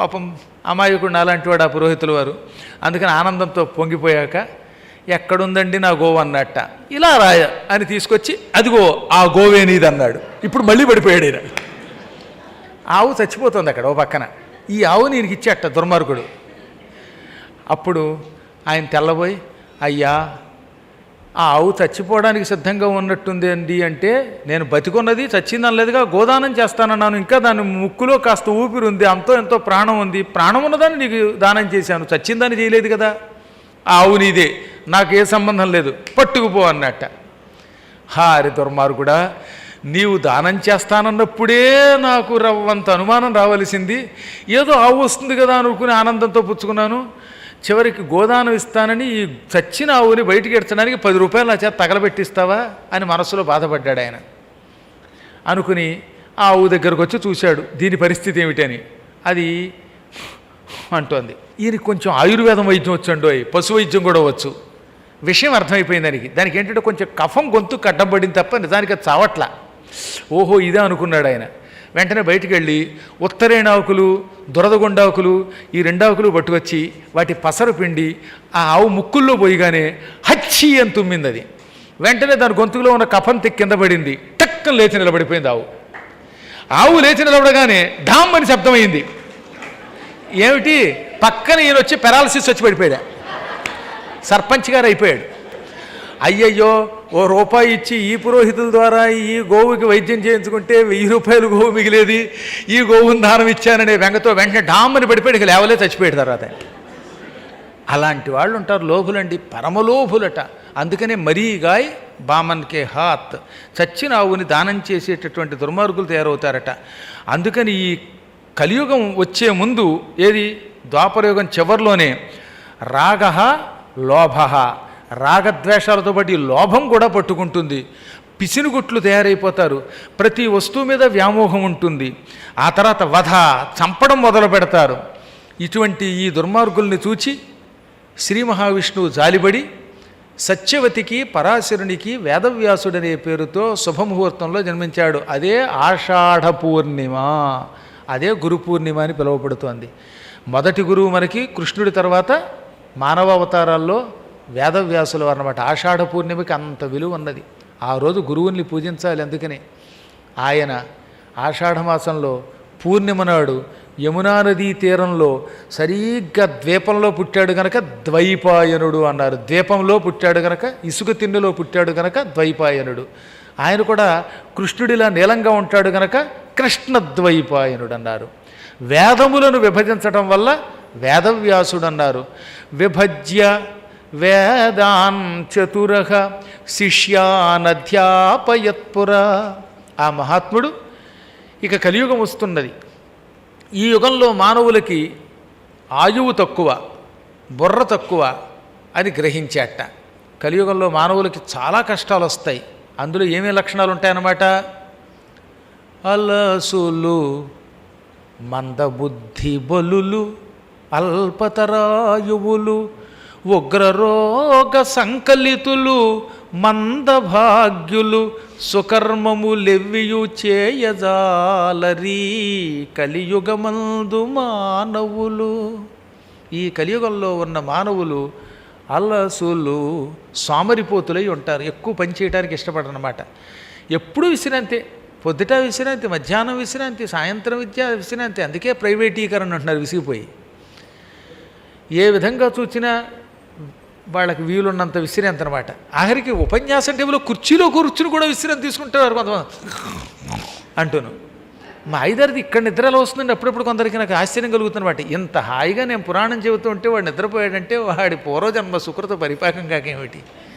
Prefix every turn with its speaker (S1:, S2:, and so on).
S1: పాపం అమాయకుడు అలాంటి వాడు ఆ పురోహితుల వారు. అందుకని ఆనందంతో పొంగిపోయాక ఎక్కడుందండి నా గోవు అన్నట్ట. ఇలా రాయ అని తీసుకొచ్చి అదిగో ఆ గోవే నీది అన్నాడు. ఇప్పుడు మళ్ళీ పడిపోయాడు ఆయన. ఆవు చచ్చిపోతుంది అక్కడ ఓ పక్కన. ఈ ఆవు నీకు ఇచ్చేట దుర్మార్గుడు. అప్పుడు ఆయన తెల్లబోయి, అయ్యా ఆ ఆవు చచ్చిపోవడానికి సిద్ధంగా ఉన్నట్టుంది అండి అంటే, నేను బతికున్నది చచ్చిందనలేదుగా, గోదానం చేస్తానన్నాను. ఇంకా దాని ముక్కులో కాస్త ఊపిరి ఉంది, అంతో ఎంతో ప్రాణం ఉంది, ప్రాణం ఉన్నదాన్ని నీకు దానం చేశాను, చచ్చిందని చేయలేదు కదా. ఆ ఆవు నీదే, నాకు ఏ సంబంధం లేదు, పట్టుకుపో అన్నట్ట. హారి దుర్మార్గుడా, నీవు దానం చేస్తానన్నప్పుడే నాకు రవ్వంత అనుమానం రావలసింది. ఏదో ఆవు వస్తుంది కదా అనుకుని ఆనందంతో పుచ్చుకున్నాను. చివరికి గోదానం ఇస్తానని ఈ చచ్చిన ఆవుని బయటికి ఎడ్చడానికి 10 రూపాయలు నా చేత తగలబెట్టిస్తావా అని మనసులో బాధపడ్డాడు ఆయన. అనుకుని ఆ ఆవు దగ్గరకు వచ్చి చూశాడు దీని పరిస్థితి ఏమిటని. అది అంటోంది, ఈయనకి కొంచెం ఆయుర్వేదం వైద్యం వచ్చండో, పశు వైద్యం కూడా వచ్చు. విషయం అర్థమైపోయింది దానికి ఏంటంటే కొంచెం కఫం గొంతు కట్టబడింది తప్ప నిజానికి అది చావట్లా. ఓహో ఇదే అనుకున్నాడు ఆయన. వెంటనే బయటికి వెళ్ళి ఉత్తరేణాకులు, దురదగొండాకులు, ఈ 2 ఆకులు పట్టుకొచ్చి వాటి పసరు పిండి ఆ ఆవు ముక్కుల్లో పోయిగానే హచ్చి అని తుమ్మింది అది. వెంటనే దాని గొంతులో ఉన్న కఫం కింద పడింది. టక్కన లేచి నిలబడిపోయింది ఆవు. ఆవు లేచి నిలబడగానే ఢామ్ అని శబ్దమైంది. ఏమిటి? పక్కన ఈయన వచ్చి పెరాలసిస్ వచ్చి పడిపోయాడు. సర్పంచ్ గారు అయిపోయాడు. అయ్యయ్యో, ఓ రూపాయి ఇచ్చి ఈ పురోహితుల ద్వారా ఈ గోవుకి వైద్యం చేయించుకుంటే 1000 రూపాయలు గోవు మిగిలేది, ఈ గోవుని దానం ఇచ్చాననే వెంగతో వెంటనే డామ్మని పడిపోయాడు. ఇక లేవలే చచ్చిపోయాడు తర్వాత. అలాంటి వాళ్ళు ఉంటారు లోభులండి, పరమలోభులట. అందుకనే మరీగాయ్ బామన్కే హాత్, చచ్చిన ఆవుని దానం చేసేటటువంటి దుర్మార్గులు తయారవుతారట. అందుకని ఈ కలియుగం వచ్చే ముందు ఏది ద్వాపరయుగం చివరిలోనే రాగ లోభ, రాగద్వేషాలతో పాటు లోభం కూడా పట్టుకుంటుంది. పిసినుగుట్లు తయారైపోతారు. ప్రతి వస్తువు మీద వ్యామోహం ఉంటుంది. ఆ తర్వాత వధ, చంపడం మొదలు పెడతారు. ఇటువంటి ఈ దుర్మార్గుల్ని చూచి శ్రీ మహావిష్ణువు జాలిబడి సత్యవతికి పరాశరునికి వేదవ్యాసుడనే పేరుతో శుభముహూర్తంలో జన్మించాడు. అదే ఆషాఢ పూర్ణిమ, అదే గురు పూర్ణిమ అని పిలువబడుతోంది. మొదటి గురువు మనకి కృష్ణుడి తర్వాత మానవ అవతారాల్లో వేదవ్యాసులు అన్నమాట. ఆషాఢ పూర్ణిమకి అంత విలువ ఉన్నది. ఆ రోజు గురువుల్ని పూజించాలి. అందుకని ఆయన ఆషాఢమాసంలో పూర్ణిమ నాడు యమునా నదీ తీరంలో సరిగ్గా ద్వీపంలో పుట్టాడు గనక ద్వైపాయనుడు అన్నారు. ద్వీపంలో పుట్టాడు గనక, ఇసుక తిన్నెలో పుట్టాడు గనక ద్వైపాయనుడు. ఆయన కూడా కృష్ణుడిలా నీలంగా ఉంటాడు గనక కృష్ణద్వైపాయనుడు అన్నారు. వేదములను విభజించటం వల్ల వేదవ్యాసుడు అన్నారు. విభజ్య వేదాన్ చతురః శిష్యానధ్యాపయత్పురా. ఆ మహాత్ముడు ఇక కలియుగం వస్తున్నది. ఈ యుగంలో మానవులకి ఆయువు తక్కువ, బుర్ర తక్కువ అని గ్రహించేట. కలియుగంలో మానవులకి చాలా కష్టాలు వస్తాయి. అందులో ఏమేమి లక్షణాలు ఉంటాయన్నమాట? అలసులు, మందబుద్ధి బలులు, అల్పతరాయువులు, ఉగ్రరోగ సంకలితులు, మందభాగ్యులు, సుకర్మములెవ్వియు చేయజాలరీ కలియుగమందు మానవులు. ఈ కలియుగంలో ఉన్న మానవులు అలసులు, సోమరిపోతులై ఉంటారు. ఎక్కువ పని చేయడానికి ఇష్టపడరన్నమాట. ఎప్పుడూ విశ్రాంతి, పొద్దుట విశ్రాంతి, మధ్యాహ్నం విశ్రాంతి, సాయంత్రం విశ్రాంతి. అందుకే ప్రైవేటీకరణ అంటున్నారు విసిగిపోయి. ఏ విధంగా చూసినా వాళ్ళకి వీలున్నంత విశ్రాంతి అనమాట. ఆఖరికి ఉపన్యాసం టేబుల్లో కుర్చీలో కూర్చుని కూడా విశ్రాంతి తీసుకుంటారు కొంతమంది అంటూను. మా ఐదారిది ఇక్కడ నిద్రలో వస్తుందండి అప్పుడప్పుడు కొందరికి. నాకు ఆశ్చర్యం కలుగుతున్నమాట. ఇంత హాయిగా నేను పురాణం చెబుతూ ఉంటే వాడు నిద్రపోయాడంటే వాడి పూర్వజన్మ సుకృత పరిపాకం కాకేమిటి.